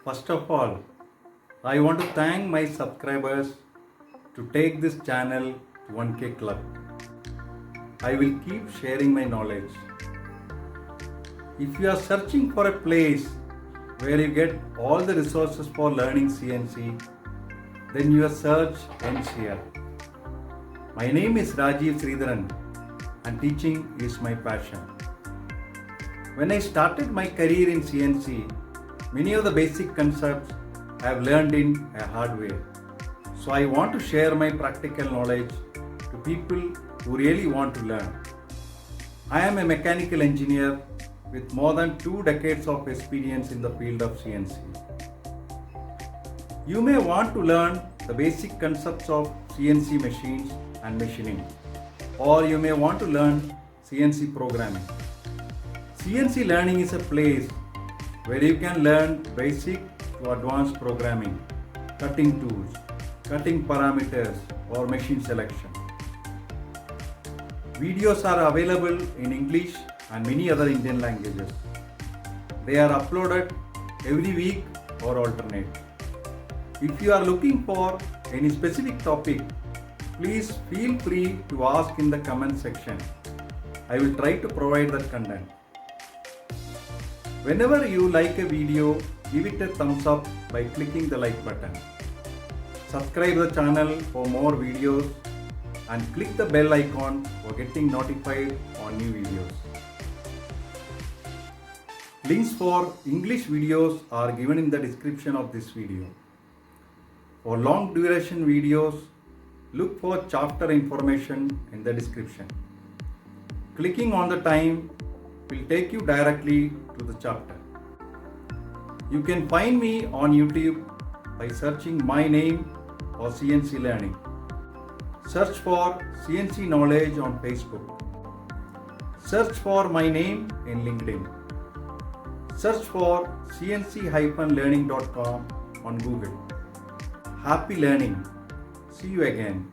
First of all, I want to thank my subscribers to take this channel to 1K club. I will keep sharing my knowledge. If you are searching for a place where you get all the resources for learning CNC, then your search ends here. My name is Rajiv Sridharan and teaching is my passion. When I started my career in CNC, many of the basic concepts I have learned in a hard way. So I want to share my practical knowledge to people who really want to learn. I am a mechanical engineer with more than 2 decades of experience in the field of CNC. You may want to learn the basic concepts of CNC machines and machining, or you may want to learn CNC programming. CNC learning is a place where you can learn basic to advanced programming, cutting tools, cutting parameters, or machine selection. Videos are available in English and many other Indian languages. They are uploaded every week or alternate. If you are looking for any specific topic, please feel free to ask in the comment section. I will try to provide that content. Whenever you like a video, give it a thumbs up by clicking the like button. Subscribe the channel for more videos and click the bell icon for getting notified on new videos. Links for English videos are given in the description of this video. For long duration videos, look for chapter information in the description. Clicking on the time will take you directly to the chapter. You can find me on YouTube by searching my name or CNC Learning. Search for CNC Knowledge on Facebook. Search for my name in LinkedIn. Search for cnc-learning.com on Google. Happy learning. See you again.